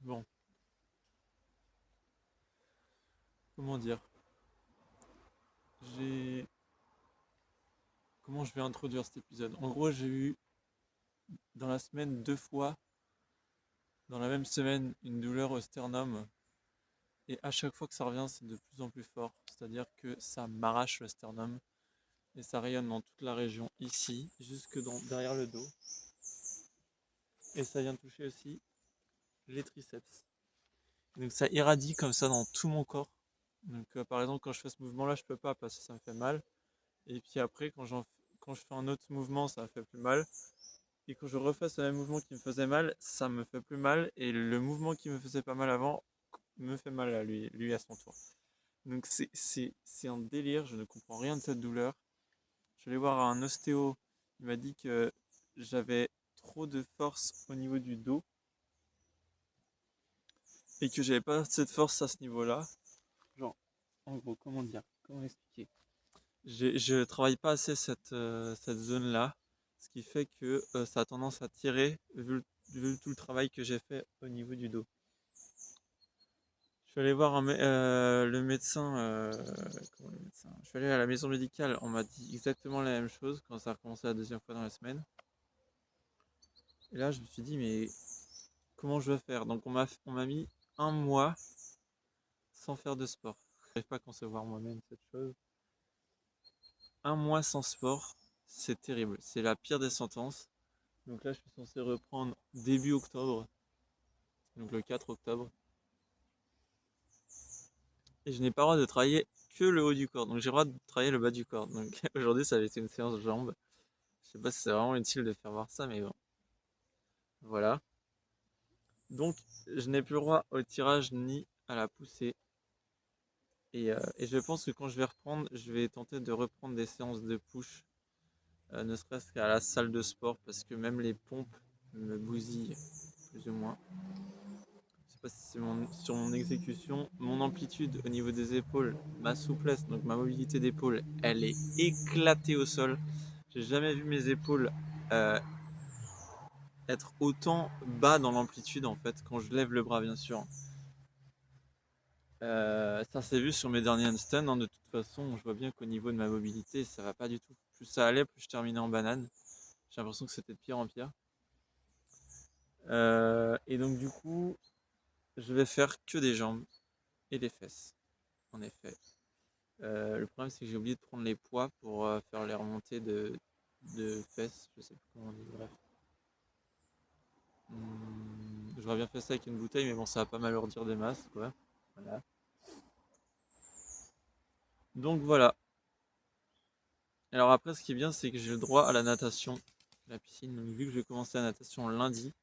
Bon, comment dire? J'ai... Comment je vais introduire cet épisode? En gros, j'ai eu dans la semaine 2 fois, dans la même semaine, une douleur au sternum. Et à chaque fois que ça revient, c'est de plus en plus fort. C'est-à-dire que ça m'arrache le sternum et ça rayonne dans toute la région ici, derrière le dos. Et ça vient toucher aussi les triceps. Donc ça irradie comme ça dans tout mon corps. Donc par exemple, quand je fais ce mouvement-là, je peux pas parce que ça me fait mal. Et puis après, quand je fais un autre mouvement, ça me fait plus mal. Et quand je refais ce même mouvement qui me faisait mal, ça me fait plus mal. Et le mouvement qui me faisait pas mal avant me fait mal à lui à son tour. Donc c'est un délire, je ne comprends rien de cette douleur. Je suis allé voir un ostéo, il m'a dit que j'avais trop de force au niveau du dos et que j'avais pas assez de force à ce niveau-là. Genre, en gros, comment dire? Comment expliquer? Je travaille pas assez cette zone-là, ce qui fait que ça a tendance à tirer vu tout le travail que j'ai fait au niveau du dos. Je suis allé voir le médecin, comment le médecin? Je suis allé à la maison médicale, on m'a dit exactement la même chose quand ça a recommencé la deuxième fois dans la semaine. Et là, je me suis dit, mais comment je vais faire? Donc on m'a mis un mois sans faire de sport. Je n'arrive pas à concevoir moi-même cette chose. Un mois sans sport, c'est terrible. C'est la pire des sentences. Donc là, je suis censé reprendre début octobre, donc le 4 octobre. Et je n'ai pas le droit de travailler que le haut du corps. Donc j'ai le droit de travailler le bas du corps. Donc aujourd'hui, ça avait été une séance jambes. Je sais pas si c'est vraiment utile de faire voir ça, mais bon. Voilà. Donc je n'ai plus le droit au tirage ni à la poussée. Et je pense que quand je vais reprendre, je vais tenter de reprendre des séances de push, ne serait-ce qu'à la salle de sport, parce que même les pompes me bousillent plus ou moins. Je sais pas si c'est sur mon exécution, mon amplitude au niveau des épaules, ma souplesse, donc ma mobilité d'épaule, elle est éclatée au sol. J'ai jamais vu mes épaules euh, être autant bas dans l'amplitude en fait, quand je lève le bras bien sûr. Ça s'est vu sur mes derniers handstands, hein, de toute façon, je vois bien qu'au niveau de ma mobilité, ça va pas du tout. Plus ça allait, plus je terminais en banane. J'ai l'impression que c'était de pire en pire. Et donc du coup, je vais faire que des jambes et des fesses, en effet. Le problème, c'est que j'ai oublié de prendre les poids pour faire les remontées de fesses. Je sais plus comment on dit, bref. J'aurais bien fait ça avec une bouteille, mais bon, ça va pas m'alourdir des masses, quoi. Voilà. Donc voilà. Alors après, ce qui est bien, c'est que j'ai le droit à la natation, la piscine. Donc vu que je vais commencer la natation lundi,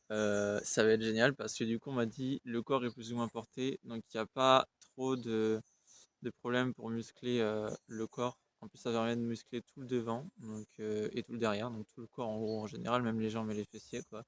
ça va être génial parce que du coup, on m'a dit le corps est plus ou moins porté, donc il n'y a pas trop de problèmes pour muscler le corps. En plus, ça permet de muscler tout le devant donc, et tout le derrière, donc tout le corps en gros en général, même les jambes et les fessiers, quoi.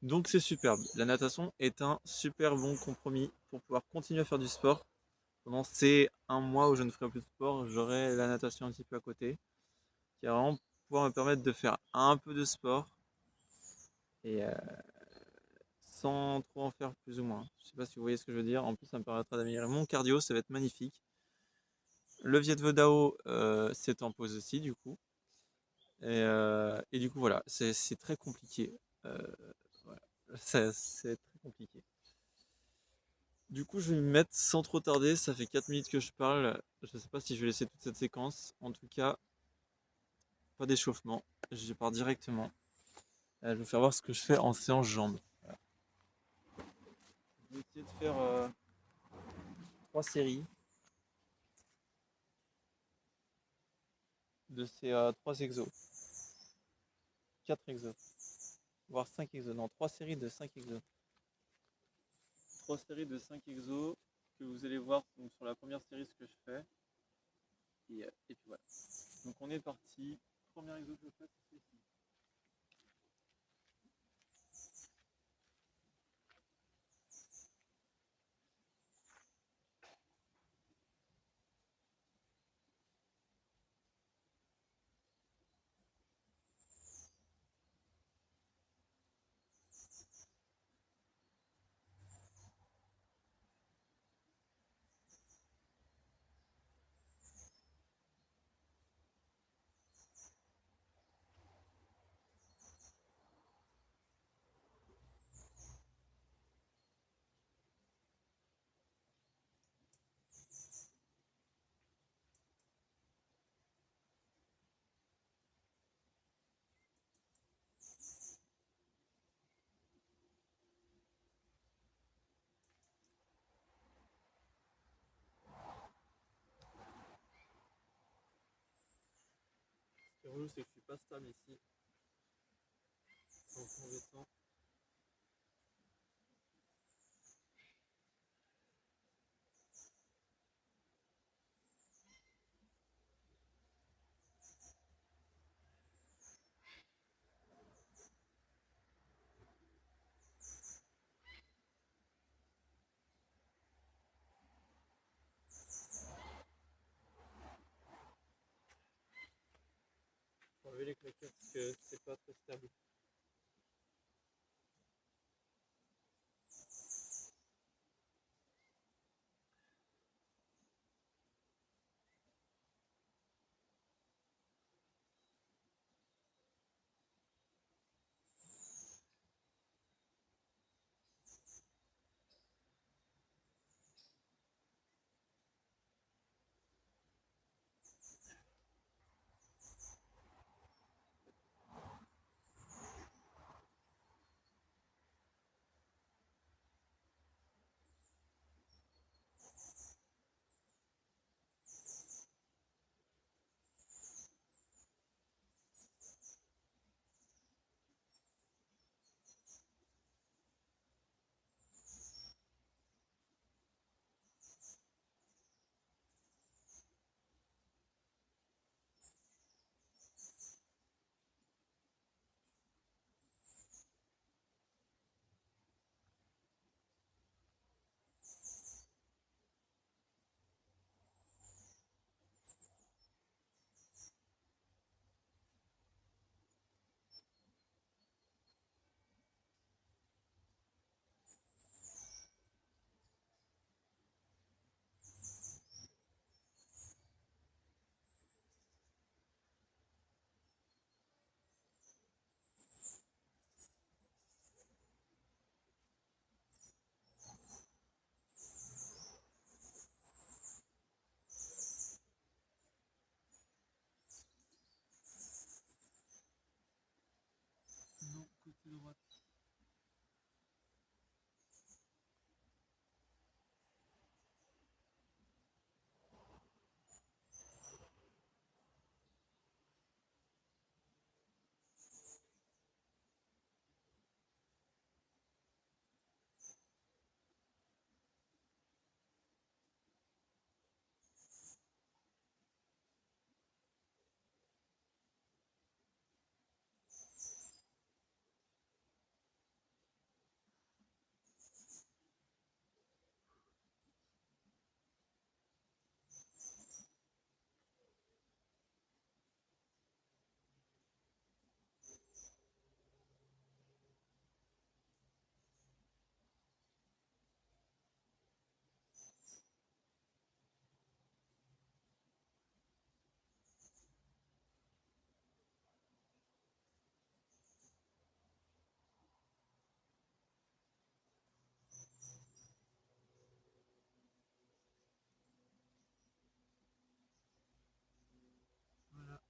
Donc c'est superbe. La natation est un super bon compromis pour pouvoir continuer à faire du sport. Pendant ces un mois où je ne ferai plus de sport, j'aurai la natation un petit peu à côté, qui va vraiment pouvoir me permettre de faire un peu de sport et sans trop en faire plus ou moins. Je sais pas si vous voyez ce que je veux dire. En plus, ça me permettra d'améliorer mon cardio, ça va être magnifique. Le Viet Vo Dao, c'est en pause aussi, du coup. Et du coup, voilà, c'est très compliqué. Euh, voilà. C'est très compliqué. Du coup, je vais me mettre sans trop tarder. Ça fait 4 minutes que je parle. Je sais pas si je vais laisser toute cette séquence. En tout cas, pas d'échauffement. Je pars directement. Je vais vous faire voir ce que je fais en séance jambes. Voilà. Je vais essayer de faire 3 séries de ces 3 exos. 4 exos. Voire 5 exos. Non, 3 séries de 5 exos. 3 séries de 5 exos que vous allez voir donc, sur la première série ce que je fais. Et puis voilà. Donc on est parti. Premier exo que je fais, c'est ici. qui est relou, c'est que je suis pas stable ici. C'est un peu embêtant. Je vais enlever les claquettes parce que c'est pas très stable. Non, côté droite. Voilà.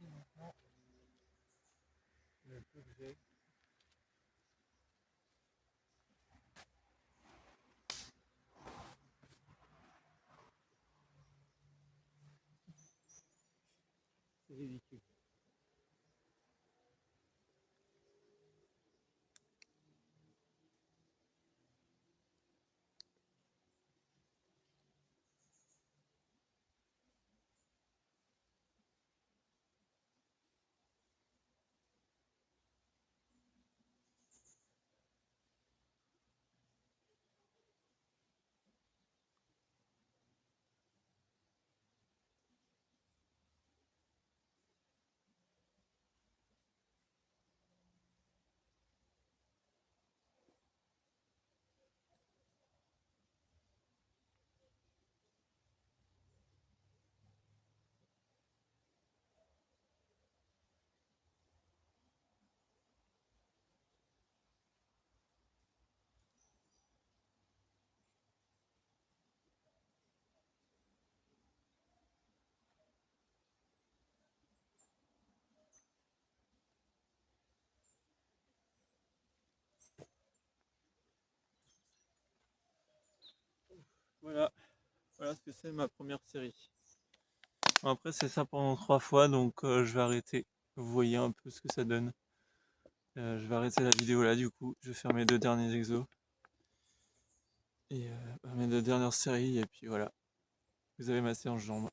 Et maintenant, le peu que j'ai. C'est ridicule. Voilà, voilà ce que c'est ma première série. Après, c'est ça pendant 3 fois, donc je vais arrêter. Vous voyez un peu ce que ça donne. Je vais arrêter la vidéo là, du coup. Je vais faire mes 2 derniers exos. Et mes 2 dernières séries, et puis voilà. Vous avez ma séance jambes.